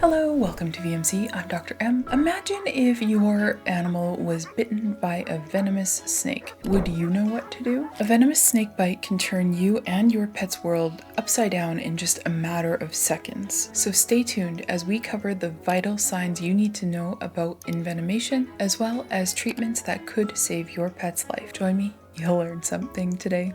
Hello, welcome to VMC. I'm Dr. M. Imagine if your animal was bitten by a venomous snake. Would you know what to do? A venomous snake bite can turn you and your pet's world upside down in just a matter of seconds. So stay tuned as we cover the vital signs you need to know about envenomation, as well as treatments that could save your pet's life. Join me, you'll learn something today.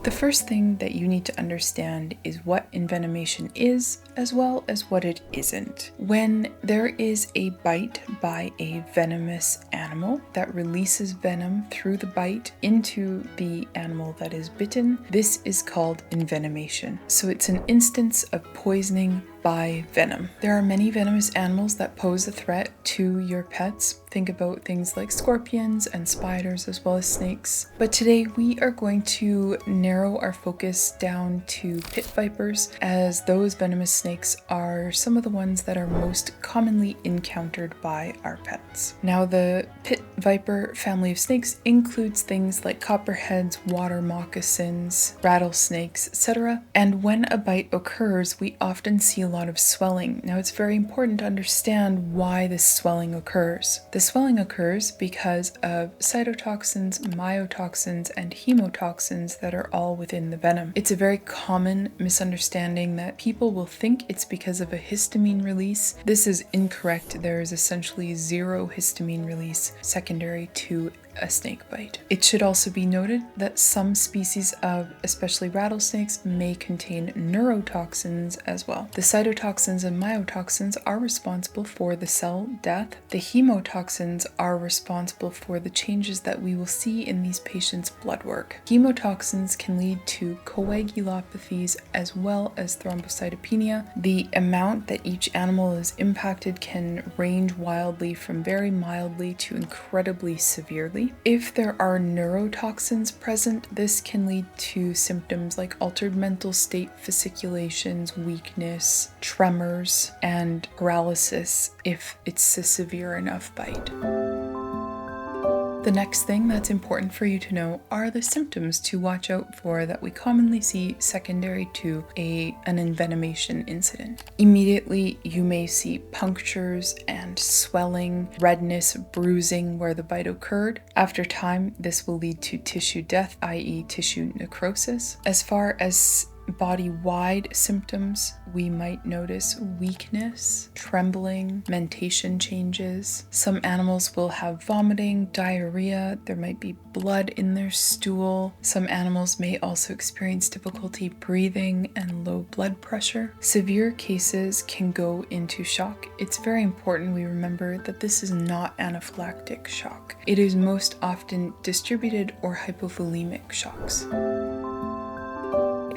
The first thing that you need to understand is what envenomation is, as well as what it isn't. When there is a bite by a venomous animal that releases venom through the bite into the animal that is bitten, this is called envenomation. So it's an instance of poisoning by venom. There are many venomous animals that pose a threat to your pets. Think about things like scorpions and spiders as well as snakes. But today we are going to narrow our focus down to pit vipers, as those venomous snakes are some of the ones that are most commonly encountered by our pets. Now, the pit viper family of snakes includes things like copperheads, water moccasins, rattlesnakes, etc. And when a bite occurs, we often see a lot of swelling. Now, it's very important to understand why this swelling occurs. The swelling occurs because of cytotoxins, myotoxins, and hemotoxins that are all within the venom. It's a very common misunderstanding that people will think it's because of a histamine release. This is incorrect. There is essentially zero histamine release secondary to a snake bite. It should also be noted that some species of especially rattlesnakes may contain neurotoxins as well. The cytotoxins and myotoxins are responsible for the cell death. The hemotoxins are responsible for the changes that we will see in these patients' blood work. Hemotoxins can lead to coagulopathies as well as thrombocytopenia. The amount that each animal is impacted can range wildly from very mildly to incredibly severely. If there are neurotoxins present, this can lead to symptoms like altered mental state, fasciculations, weakness, tremors, and paralysis if it's a severe enough bite. The next thing that's important for you to know are the symptoms to watch out for that we commonly see secondary to an envenomation incident. Immediately, you may see punctures and swelling, redness, bruising where the bite occurred. After time, this will lead to tissue death, i.e. tissue necrosis. As far as body-wide symptoms, we might notice weakness, trembling, mentation changes. Some animals will have vomiting, diarrhea, there might be blood in their stool. Some animals may also experience difficulty breathing and low blood pressure. Severe cases can go into shock. It's very important we remember that this is not anaphylactic shock. It is most often distributed or hypovolemic shocks.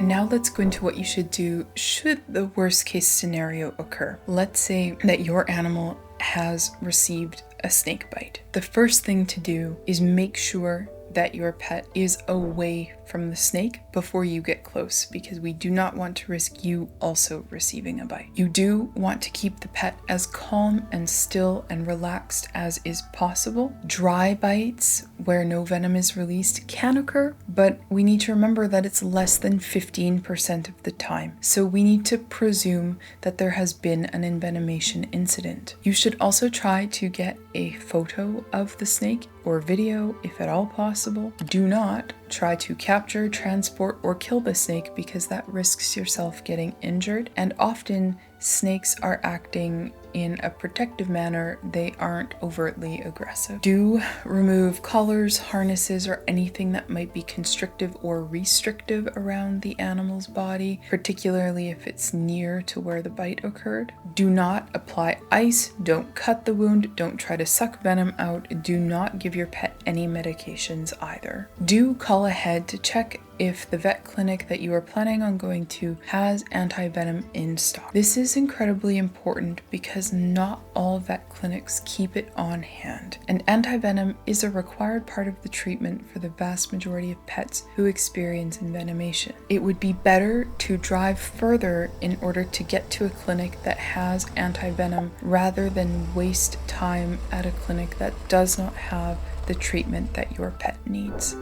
Now let's go into what you should do should the worst case scenario occur. Let's say that your animal has received a snake bite. The first thing to do is make sure that your pet is away from the snake before you get close, because we do not want to risk you also receiving a bite. You do want to keep the pet as calm and still and relaxed as is possible. Dry bites where no venom is released can occur, but we need to remember that it's less than 15% of the time. So we need to presume that there has been an envenomation incident. You should also try to get a photo of the snake or video if at all possible. Do not try to capture, transport, or kill the snake, because that risks yourself getting injured. And often snakes are acting in a protective manner. They aren't overtly aggressive. Do remove collars, harnesses, or anything that might be constrictive or restrictive around the animal's body, particularly if it's near to where the bite occurred. Do not apply ice, don't cut the wound, don't try to suck venom out, do not give your pet any medications either. Do call ahead to check if the vet clinic that you are planning on going to has anti-venom in stock. This is incredibly important because because not all vet clinics keep it on hand, and antivenom is a required part of the treatment for the vast majority of pets who experience envenomation. It would be better to drive further in order to get to a clinic that has antivenom rather than waste time at a clinic that does not have the treatment that your pet needs.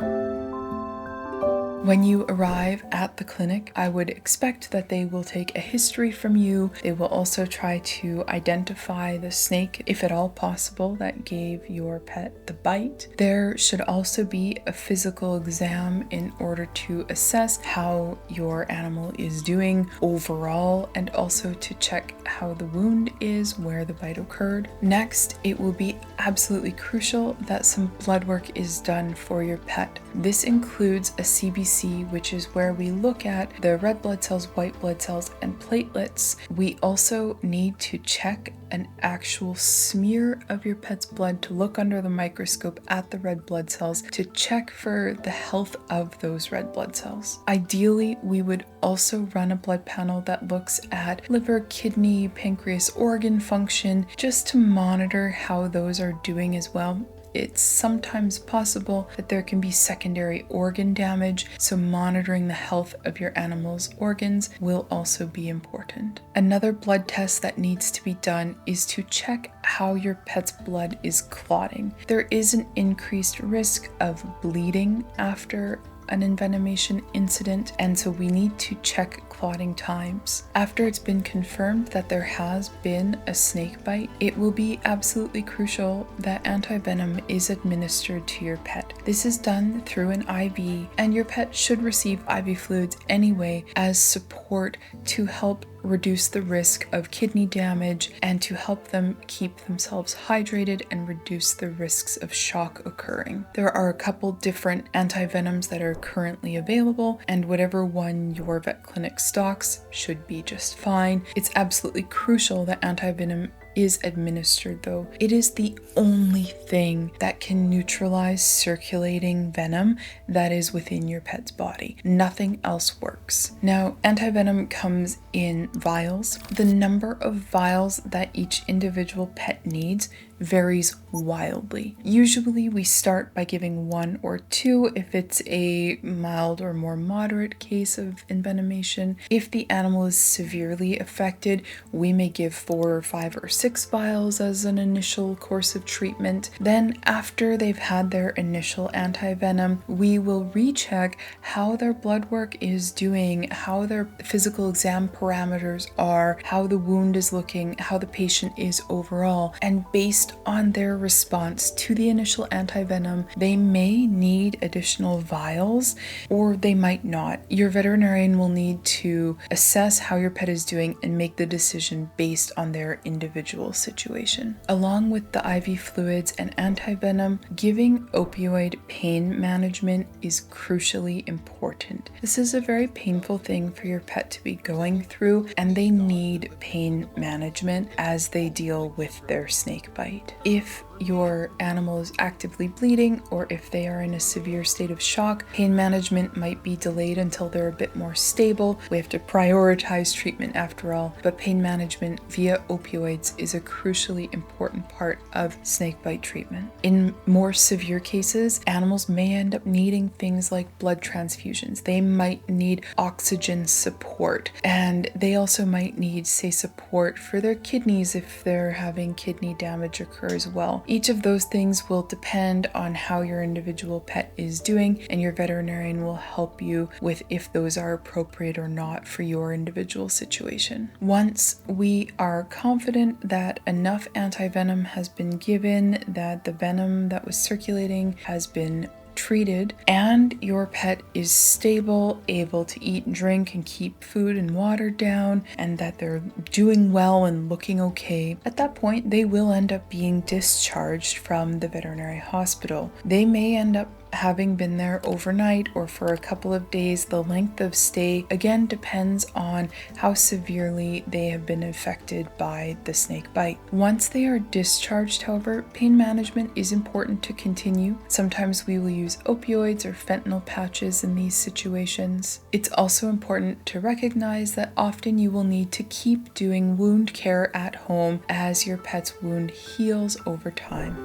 When you arrive at the clinic, I would expect that they will take a history from you. They will also try to identify the snake, if at all possible, that gave your pet the bite. There should also be a physical exam in order to assess how your animal is doing overall, and also to check how the wound is, where the bite occurred. Next, it will be absolutely crucial that some blood work is done for your pet. This includes a CBC, which is where we look at the red blood cells, white blood cells, and platelets. We also need to check an actual smear of your pet's blood to look under the microscope at the red blood cells to check for the health of those red blood cells. Ideally, we would also run a blood panel that looks at liver, kidney, pancreas, organ function, just to monitor how those are doing as well. It's sometimes possible that there can be secondary organ damage, so monitoring the health of your animal's organs will also be important. Another blood test that needs to be done is to check how your pet's blood is clotting. There is an increased risk of bleeding after an envenomation incident, and so we need to check clotting times. After it's been confirmed that there has been a snake bite, it will be absolutely crucial that antivenom is administered to your pet. This is done through an IV, and your pet should receive IV fluids anyway as support to help reduce the risk of kidney damage and to help them keep themselves hydrated and reduce the risks of shock occurring. There are a couple different antivenoms that are currently available, and whatever one your vet clinic stocks should be just fine. It's absolutely crucial that antivenom is administered, though. It is the only thing that can neutralize circulating venom that is within your pet's body. Nothing else works. Now, antivenom comes in vials. The number of vials that each individual pet needs varies wildly. Usually we start by giving 1 or 2 if it's a mild or more moderate case of envenomation. If the animal is severely affected, we may give 4 or 5 or 6 vials as an initial course of treatment. Then after they've had their initial antivenom, we will recheck how their blood work is doing, how their physical exam parameters are, how the wound is looking, how the patient is overall, and based on their response to the initial antivenom, they may need additional vials or they might not. Your veterinarian will need to assess how your pet is doing and make the decision based on their individual situation. Along with the IV fluids and antivenom, giving opioid pain management is crucially important. This is a very painful thing for your pet to be going through, and they need pain management as they deal with their snake bite. If your animal is actively bleeding or if they are in a severe state of shock, pain management might be delayed until they're a bit more stable. We have to prioritize treatment after all, but pain management via opioids is a crucially important part of snakebite treatment. In more severe cases, animals may end up needing things like blood transfusions. They might need oxygen support, and they also might need, say, support for their kidneys if they're having kidney damage occur as well. Each of those things will depend on how your individual pet is doing, and your veterinarian will help you with if those are appropriate or not for your individual situation. Once we are confident that enough antivenom has been given, that the venom that was circulating has been treated, and your pet is stable, able to eat and drink and keep food and water down, and that they're doing well and looking okay, at that point they will end up being discharged from the veterinary hospital. They may end up having been there overnight or for a couple of days, the length of stay again depends on how severely they have been affected by the snake bite. Once they are discharged, however, pain management is important to continue. Sometimes we will use opioids or fentanyl patches in these situations. It's also important to recognize that often you will need to keep doing wound care at home as your pet's wound heals over time.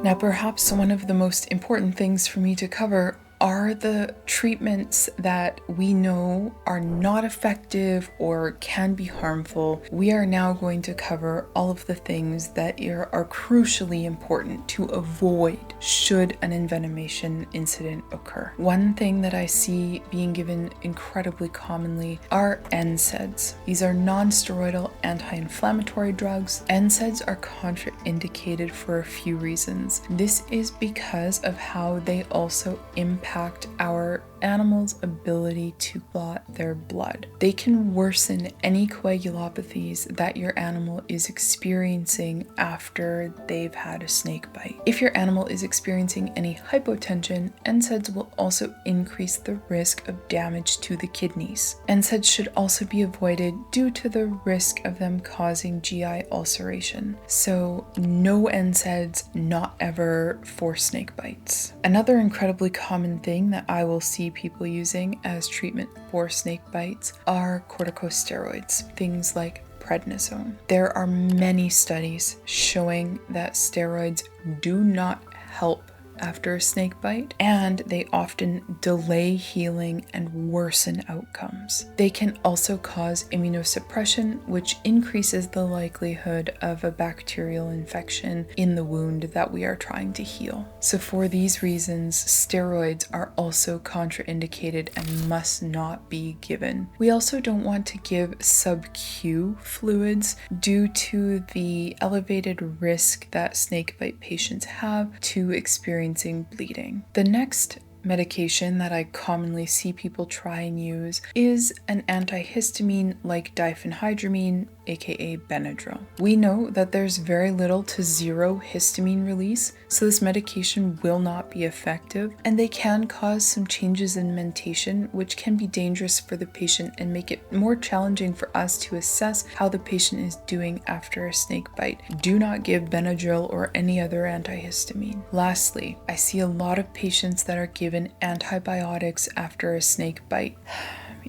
Now, perhaps one of the most important things for me to cover are the treatments that we know are not effective or can be harmful. We are now going to cover all of the things that are crucially important to avoid should an envenomation incident occur. One thing that I see being given incredibly commonly are NSAIDs. These are non-steroidal anti-inflammatory drugs. NSAIDs are contraindicated for a few reasons. This is because of how they also impact our animal's ability to clot their blood. They can worsen any coagulopathies that your animal is experiencing after they've had a snake bite. If your animal is experiencing any hypotension, NSAIDs will also increase the risk of damage to the kidneys. NSAIDs should also be avoided due to the risk of them causing GI ulceration. So no NSAIDs, not ever, for snake bites. Another incredibly common thing that I will see people using as treatment for snake bites are corticosteroids, things like prednisone. There are many studies showing that steroids do not help after a snake bite, and they often delay healing and worsen outcomes. They can also cause immunosuppression, which increases the likelihood of a bacterial infection in the wound that we are trying to heal. So for these reasons, steroids are also contraindicated and must not be given. We also don't want to give sub-Q fluids due to the elevated risk that snakebite patients have to experiencing bleeding. The next medication that I commonly see people try and use is an antihistamine like diphenhydramine, aka Benadryl. We know that there's very little to zero histamine release, so this medication will not be effective, and they can cause some changes in mentation, which can be dangerous for the patient and make it more challenging for us to assess how the patient is doing after a snake bite. Do not give Benadryl or any other antihistamine. Lastly, I see a lot of patients that are given antibiotics after a snake bite.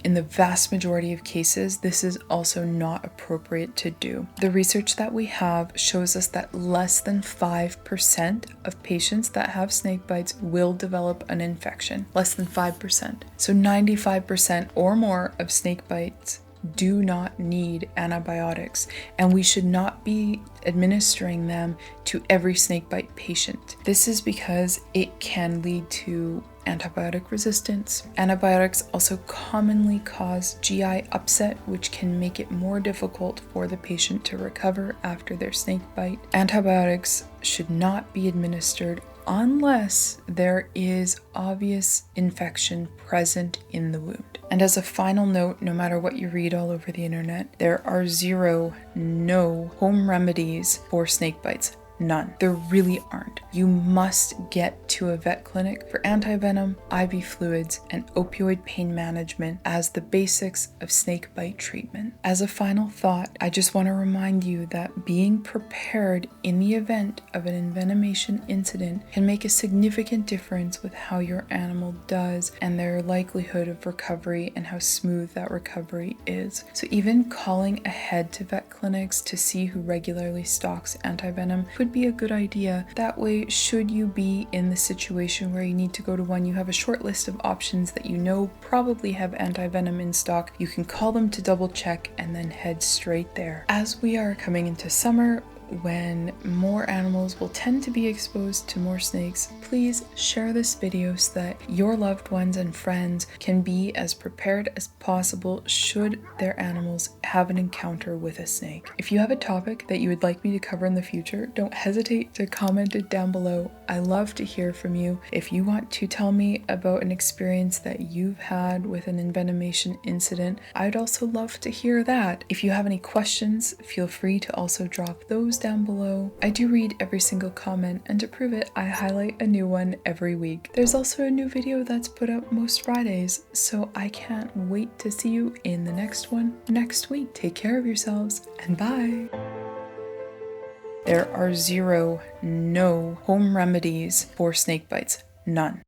In the vast majority of cases, this is also not appropriate to do. The research that we have shows us that less than 5% of patients that have snake bites will develop an infection. Less than 5%. So 95% or more of snake bites do not need antibiotics, and we should not be administering them to every snakebite patient. This is because it can lead to antibiotic resistance. Antibiotics also commonly cause GI upset, which can make it more difficult for the patient to recover after their snake bite. Antibiotics should not be administered unless there is obvious infection present in the wound. And as a final note, no matter what you read all over the internet, there are no home remedies for snake bites. None. There really aren't. You must get to a vet clinic for antivenom, IV fluids, and opioid pain management as the basics of snake bite treatment. As a final thought, I just want to remind you that being prepared in the event of an envenomation incident can make a significant difference with how your animal does and their likelihood of recovery and how smooth that recovery is. So even calling ahead to vet clinics to see who regularly stocks antivenom could be a good idea. That way, should you be in the situation where you need to go to one, you have a short list of options that you know probably have antivenom in stock. You can call them to double check and then head straight there. As we are coming into summer, when more animals will tend to be exposed to more snakes, please share this video so that your loved ones and friends can be as prepared as possible should their animals have an encounter with a snake. If you have a topic that you would like me to cover in the future, don't hesitate to comment it down below. I love to hear from you. If you want to tell me about an experience that you've had with an envenomation incident, I'd also love to hear that. If you have any questions, feel free to also drop those down below. I do read every single comment, and to prove it, I highlight a new one every week. There's also a new video that's put up most Fridays, so I can't wait to see you in the next one next week. Take care of yourselves, and bye! There are no home remedies for snake bites. None.